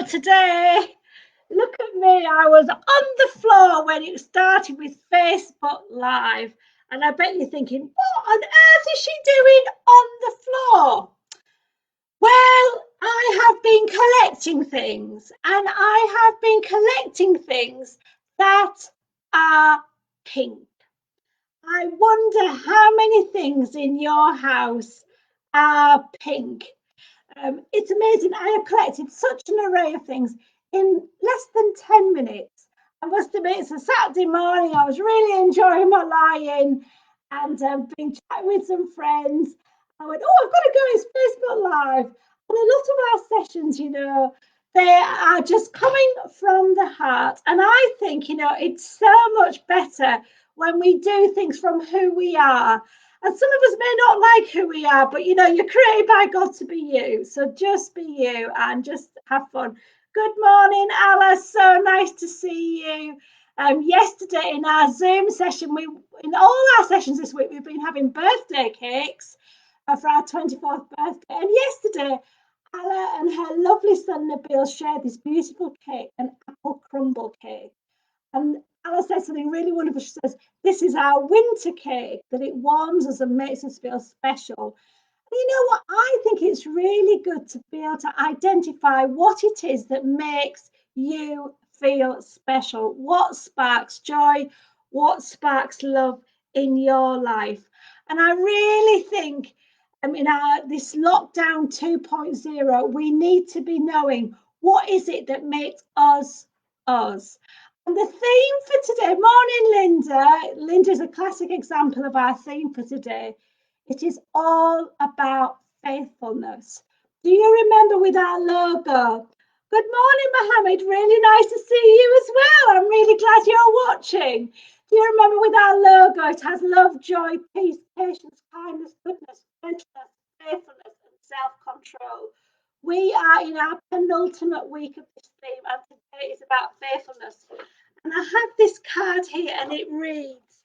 today. Look at me. I was on the floor when it started with Facebook Live. And I bet you're thinking, what on earth is she doing on the floor? Well, I have been collecting things, and I have been collecting things that are pink. I wonder how many things in your house are pink. It's amazing. I have collected such an array of things in less than 10 minutes. I must admit, it's a Saturday morning. I was really enjoying my lie-in and been chatting with some friends. I went, oh, I've got to go. It's Facebook Live. And a lot of our sessions, they are just coming from the heart. And I think, it's so much better when we do things from who we are. And some of us may not like who we are, but you're created by God to be you. So just be you and just have fun. Good morning, Alice. So nice to see you. Yesterday in our Zoom session, in all our sessions this week, we've been having birthday cakes for our 24th birthday. And yesterday, Ella and her lovely son Nabil shared this beautiful cake, an apple crumble cake. And Ella said something really wonderful. She says, this is our winter cake, that it warms us and makes us feel special. And you know what? I think it's really good to be able to identify what it is that makes you feel special. What sparks joy? What sparks love in your life? And I really think this lockdown 2.0, we need to be knowing what is it that makes us us. And the theme for today, morning, Linda. Linda is a classic example of our theme for today. It is all about faithfulness. Do you remember with our logo? Good morning, Mohammed. Really nice to see you as well. I'm really glad you're watching. Do you remember with our logo? It has love, joy, peace, patience, kindness, goodness, gentleness, faithfulness, and self-control. We are in our penultimate week of this theme, and today is about faithfulness. And I have this card here, and it reads,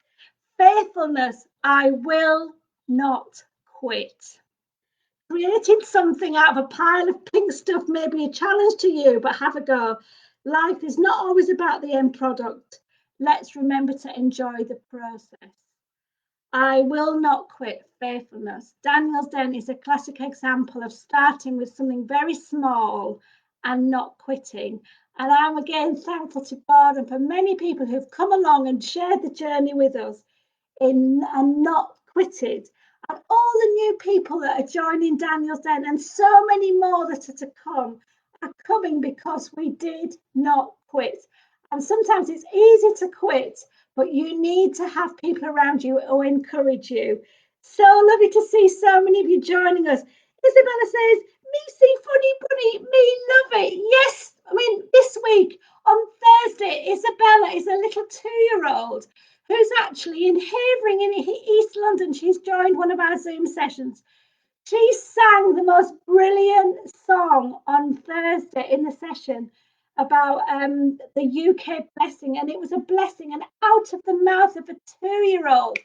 faithfulness, I will not quit. Creating something out of a pile of pink stuff may be a challenge to you, but have a go. Life is not always about the end product. Let's remember to enjoy the process. I will not quit, faithfulness. Daniel's Den is a classic example of starting with something very small and not quitting. And I'm again thankful to God and for many people who've come along and shared the journey with us and not quitted. And all the new people that are joining Daniel's Den and so many more that are to come are coming because we did not quit. And sometimes it's easy to quit, but you need to have people around you who encourage you. So lovely to see so many of you joining us. Isabella says, me see funny bunny, me love it. Yes, this week on Thursday, Isabella is a little 2-year-old who's actually in Havering in East London. She's joined one of our Zoom sessions. She sang the most brilliant song on Thursday in the session about the UK blessing, and it was a blessing, and out of the mouth of a 2-year-old.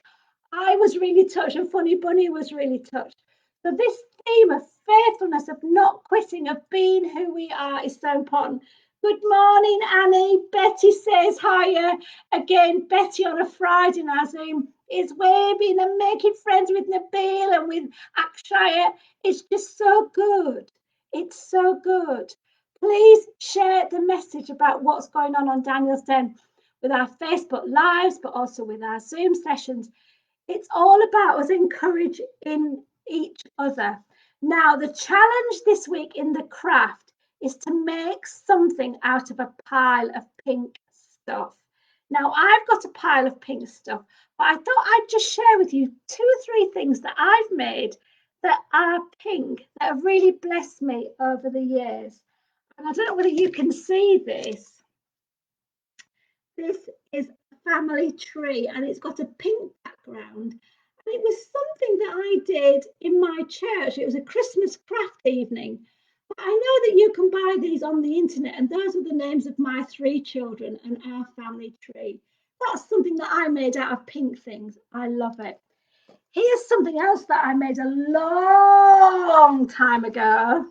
I was really touched, and Funny Bunny was really touched. So this theme of faithfulness, of not quitting, of being who we are is so important. Good morning, Annie. Betty says hiya. Again, Betty on a Friday in our Zoom is waving and making friends with Nabil and with Akshaya. It's just so good. It's so good. Please share the message about what's going on Daniel's Den with our Facebook Lives, but also with our Zoom sessions. It's all about us encouraging each other. Now, the challenge this week in the craft is to make something out of a pile of pink stuff. Now, I've got a pile of pink stuff, but I thought I'd just share with you 2 or 3 things that I've made that are pink that have really blessed me over the years. And I don't know whether you can see this. This is a family tree, and it's got a pink background. And it was something that I did in my church. It was a Christmas craft evening. But I know that you can buy these on the internet, and those are the names of my 3 children and our family tree. That's something that I made out of pink things. I love it. Here's something else that I made a long time ago.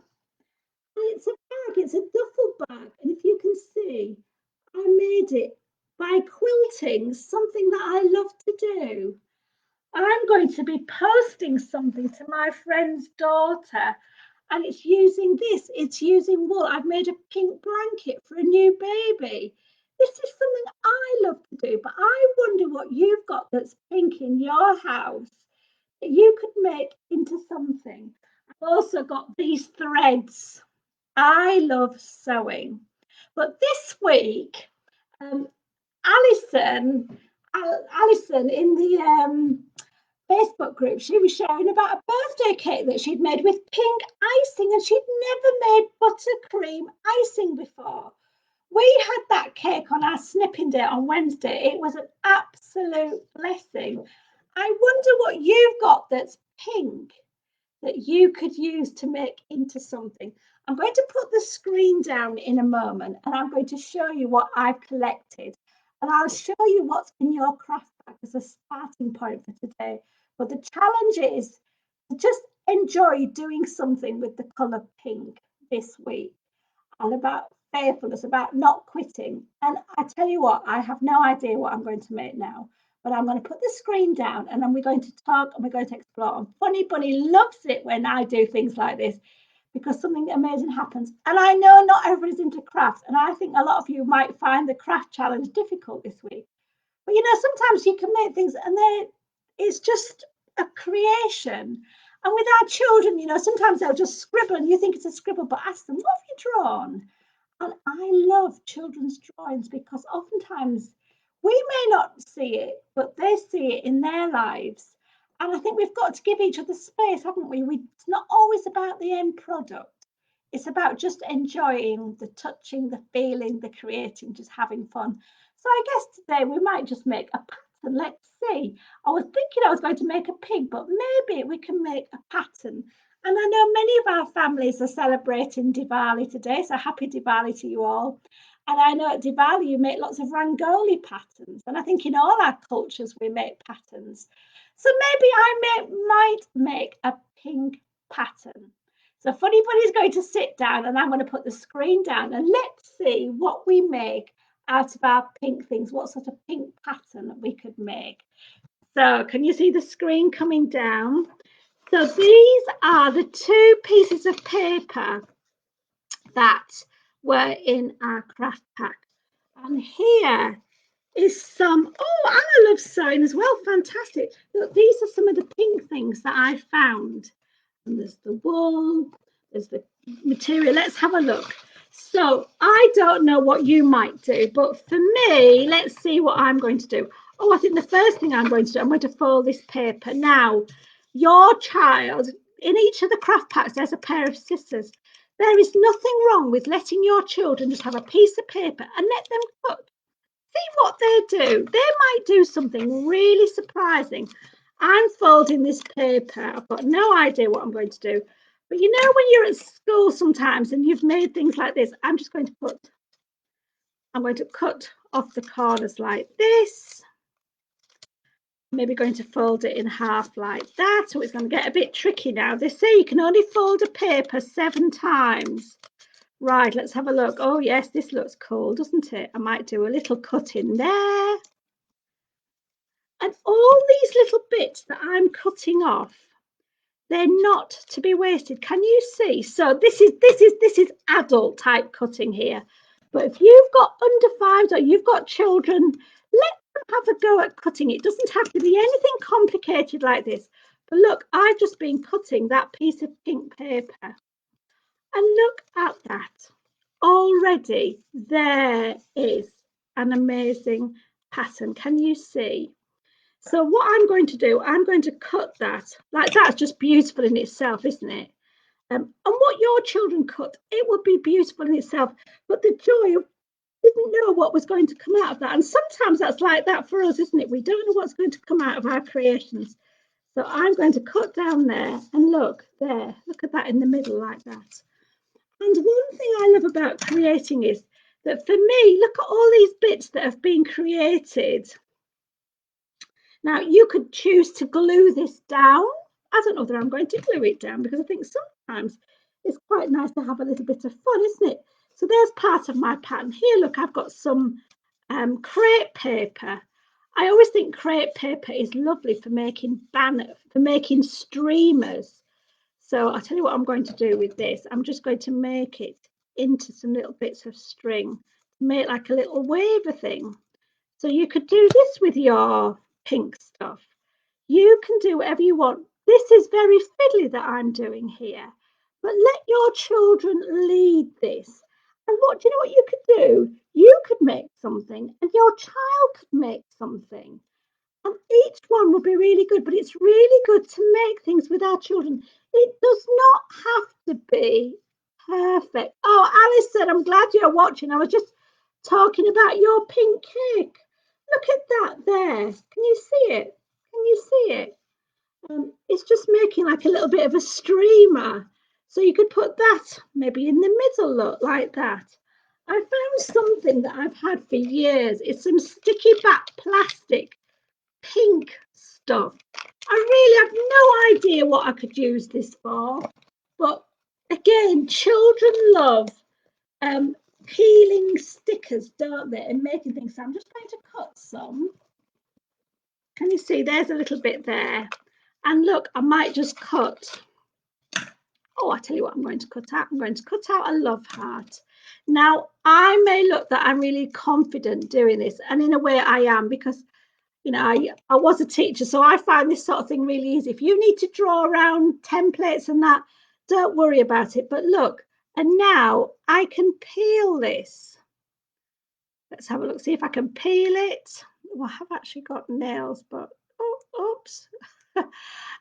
it's a bag, it's a duffel bag. And if you can see, I made it by quilting, something that I love to do. I'm going to be posting something to my friend's daughter, and it's using this, it's using wool. I've made a pink blanket for a new baby. This is something I love to do, but I wonder what you've got that's pink in your house that you could make into something. I've also got these threads. I love sewing. But this week, um, Alison in the Facebook group, she was sharing about a birthday cake that she'd made with pink icing, and she'd never made buttercream icing before. We had that cake on our snipping day on Wednesday. It was an absolute blessing. I wonder what you've got that's pink that you could use to make into something. I'm going to put the screen down in a moment, and I'm going to show you what I've collected, and I'll show you what's in your craft bag as a starting point for today. But the challenge is to just enjoy doing something with the colour pink this week, and about faithfulness, about not quitting. And I tell you what, I have no idea what I'm going to make now, but I'm going to put the screen down, and then we're going to talk and we're going to explore. And Funny Bunny loves it when I do things like this, because something amazing happens. And I know not everybody's into crafts, and I think a lot of you might find the craft challenge difficult this week. But you know, sometimes you can make things and it's just a creation. And with our children, you know, sometimes they'll just scribble and you think it's a scribble, but ask them, what have you drawn? And I love children's drawings because oftentimes we may not see it, but they see it in their lives. And I think we've got to give each other space, haven't we? It's not always about the end product. It's about just enjoying the touching, the feeling, the creating, just having fun. So I guess today we might just make a pattern. Let's see. I was thinking I was going to make a pig, but maybe we can make a pattern. And I know many of our families are celebrating Diwali today, so happy Diwali to you all. And I know at Diwali you make lots of rangoli patterns, and I think in all our cultures we make patterns. So maybe might make a pink pattern. So Funny Bunny's going to sit down, and I'm going to put the screen down, and let's see what we make out of our pink things, what sort of pink pattern that we could make. So can you see the screen coming down? So these are the two pieces of paper that were in our craft pack. And here is some, oh, Anna loves sewing as well, fantastic. Look, these are some of the pink things that I found. And there's the wool, there's the material. Let's have a look. So I don't know what you might do, but for me, let's see what I'm going to do. Oh, I think the first thing I'm going to do, I'm going to fold this paper. Now, your child, in each of the craft packs, there's a pair of scissors. There is nothing wrong with letting your children just have a piece of paper and let them cut. See what they do. They might do something really surprising. I'm folding this paper. I've got no idea what I'm going to do. But you know, when you're at school sometimes and you've made things like this, I'm going to cut off the corners like this. Maybe going to fold it in half like that. So it's going to get a bit tricky now. They say you can only fold a paper 7 times. Right, let's have a look. Oh yes, this looks cool, doesn't it? I might do a little cut in there. And all these little bits that I'm cutting off, they're not to be wasted. Can you see? So this is adult type cutting here. But if you've got under 5s or you've got children, let them have a go at cutting. It doesn't have to be anything complicated like this. But look, I've just been cutting that piece of pink paper. And look at that. Already there is an amazing pattern. Can you see? So what I'm going to do, I'm going to cut that. Like that's just beautiful in itself, isn't it? And what your children cut, it would be beautiful in itself. But the joy of didn't know what was going to come out of that. And sometimes that's like that for us, isn't it? We don't know what's going to come out of our creations. So I'm going to cut down there and look there. Look at that in the middle like that. And one thing I love about creating is that for me, look at all these bits that have been created. Now, you could choose to glue this down. I don't know that I'm going to glue it down because I think sometimes it's quite nice to have a little bit of fun, isn't it? So there's part of my pattern. Here, look, I've got some crepe paper. I always think crepe paper is lovely for making banners, for making streamers. So I'll tell you what I'm going to do with this. I'm just going to make it into some little bits of string, make like a little waver thing. So you could do this with your pink stuff. You can do whatever you want. This is very fiddly that I'm doing here, but let your children lead this. And what do you know what you could do? You could make something and your child could make something. And each one will be really good, but it's really good to make things with our children. It does not have to be perfect. Oh, Alice said, I'm glad you're watching. I was just talking about your pink cake. Look at that there. Can you see it? Can you see it? It's just making like a little bit of a streamer. So you could put that maybe in the middle, look, like that. I found something that I've had for years. It's some sticky back plastic pink stuff. I really have no idea what I could use this for. But again, children love peeling stickers, don't they? And making things. So I'm just going to cut some. Can you see? There's a little bit there. And look, I might just cut. Oh, I tell you what I'm going to cut out. I'm going to cut out a love heart. Now, I may look that I'm really confident doing this. And in a way I am, because, you know, I was a teacher. So I find this sort of thing really easy. If you need to draw around templates and that, don't worry about it. But look, and now I can peel this. Let's have a look, see if I can peel it. Well, I have actually got nails, but oh, oops.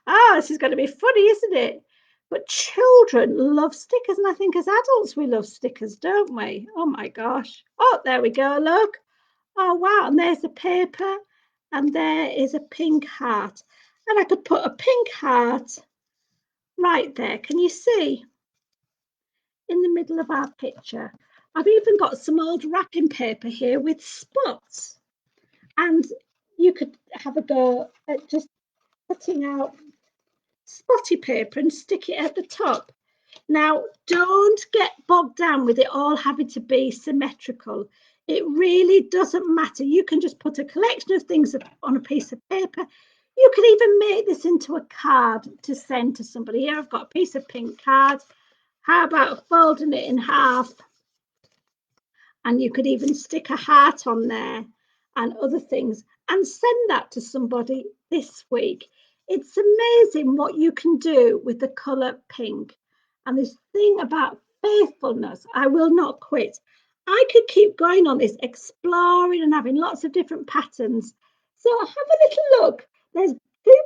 Ah, this is going to be funny, isn't it? But children love stickers, and I think as adults we love stickers, don't we? Oh my gosh. Oh, there we go, look. Oh wow, and there's the paper, and there is a pink heart. And I could put a pink heart right there. Can you see? In the middle of our picture. I've even got some old wrapping paper here with spots. And you could have a go at just cutting out spotty paper and stick it at the top. Now, don't get bogged down with it all having to be symmetrical. It really doesn't matter. You can just put a collection of things on a piece of paper. You could even make this into a card to send to somebody. Here I've got a piece of pink card. How about folding it in half? And you could even stick a heart on there and other things and send that to somebody this week. It's amazing what you can do with the colour pink. And this thing about faithfulness, I will not quit. I could keep going on this, exploring and having lots of different patterns. So have a little look. There's 2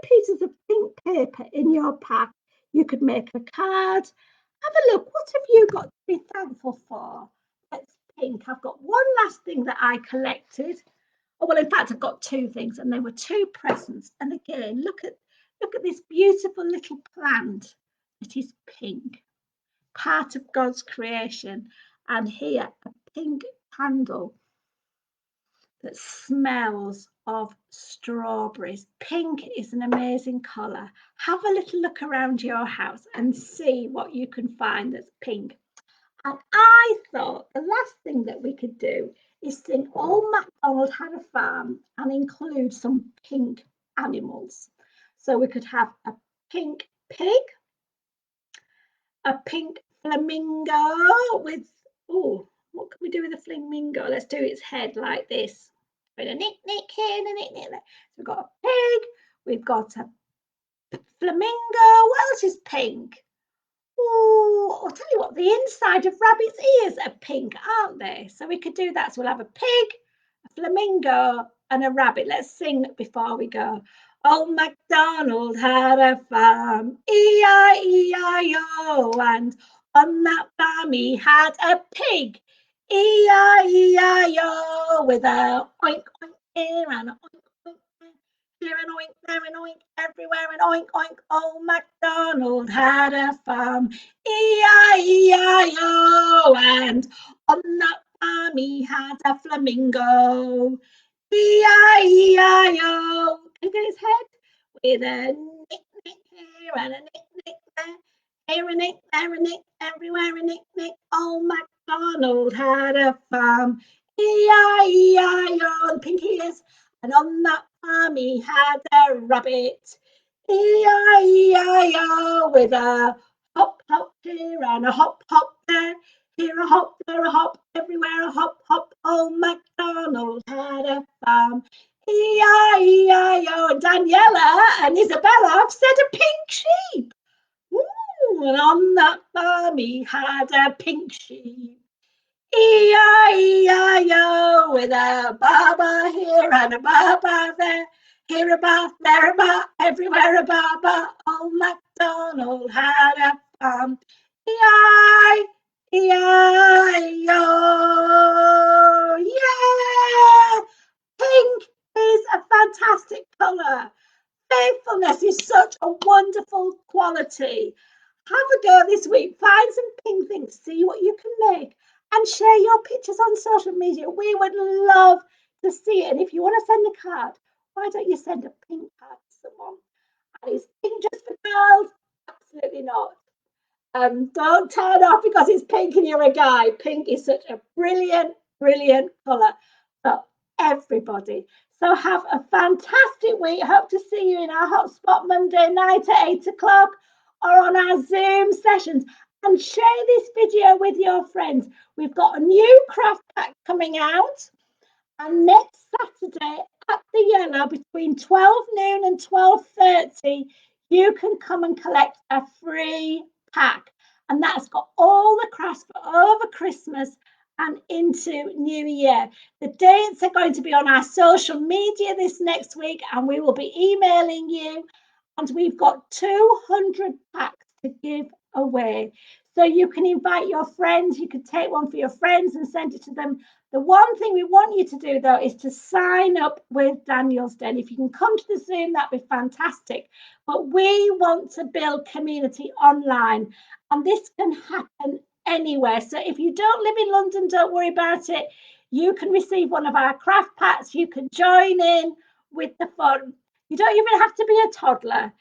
pieces of pink paper in your pack. You could make a card. Have a look. What have you got to be thankful for? Let's think. I've got one last thing that I collected. Oh, well, in fact, I've got 2 things, and they were 2 presents. And again, look at this beautiful little plant. It is pink, part of God's creation. And here, a pink candle that smells of strawberries. Pink is an amazing colour. Have a little look around your house and see what you can find that's pink. And I thought the last thing that we could do is sing Old MacDonald Had a Farm and include some pink animals. So we could have a pink pig, a pink flamingo with, oh, what can we do with a flamingo? Let's do its head like this. With a nick here and a nick there. So we've got a pig, we've got a flamingo. What else is pink? Oh, I'll tell you what, the inside of rabbits' ears are pink, aren't they? So we could do that. So we'll have a pig, a flamingo, and a rabbit. Let's sing before we go. Old MacDonald had a farm, E-I-E-I-O, and on that farm he had a pig, E-I-E-I-O, with a oink, oink here and a oink, oink there. Here and oink, there and oink, everywhere and oink, oink. Old MacDonald had a farm, E-I-E-I-O, and on that farm he had a flamingo, E-I-E-I-O. Can you get his head? With a nick, nick here and a nick, nick there. Here a nick, there a nick, everywhere a nick, nick. Old MacDonald had a farm. E-I-E-I-O, the pinky ears. And on that farm he had a rabbit. E-I-E-I-O, with a hop, hop here and a hop, hop there. Here a hop, there a hop, everywhere a hop, hop. Old MacDonald had a farm. E-I-E-I-O. And Daniela and Isabella have said a pink sheep. Ooh, and on that farm he had a pink sheep. E-I-E-I-O, with a baba here and a baba there. Here a ba, there a ba, everywhere a baba. Old MacDonald had a farm. E-I-E-I-O. Yeah! Pink is a fantastic colour. Faithfulness is such a wonderful quality. Have a go this week. Find some pink things, see what you can make, and share your pictures on social media. We would love to see it. And if you want to send a card, why don't you send a pink card to someone? And is pink just for girls? Absolutely not. Don't turn off because it's pink and you're a guy. Pink is such a brilliant, brilliant colour for everybody. So have a fantastic week. Hope to see you in our hotspot Monday night at 8 o'clock or on our Zoom sessions. And share this video with your friends. We've got a new craft pack coming out. And next Saturday at the Yellow between 12 noon and 12:30, you can come and collect a free pack. And that's got all the crafts for over Christmas and into New Year. The dates are going to be on our social media this next week, and we will be emailing you. And we've got 200 packs to give away. So you can invite your friends, you can take one for your friends and send it to them. The one thing we want you to do, though, is to sign up with Daniel's Den. If you can come to the Zoom, that'd be fantastic. But we want to build community online, and this can happen anywhere. So if you don't live in London, don't worry about it. You can receive one of our craft packs. You can join in with the fun. You don't even have to be a toddler.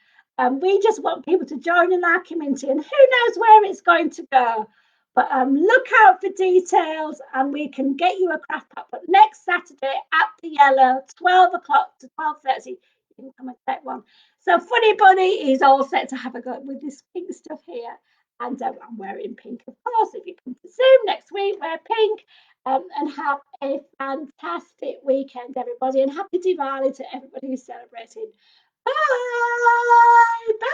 We just want people to join in our community, and who knows where it's going to go. But look out for details and we can get you a craft pack. But next Saturday at the Yellow, 12 o'clock to 12:30, you can come and get one. So Funny Bunny is all set to have a go with this pink stuff here. And I'm wearing pink, of course. If you come to Zoom next week, wear pink. And have a fantastic weekend, everybody. And happy Diwali to everybody who's celebrating. Bye. Bye.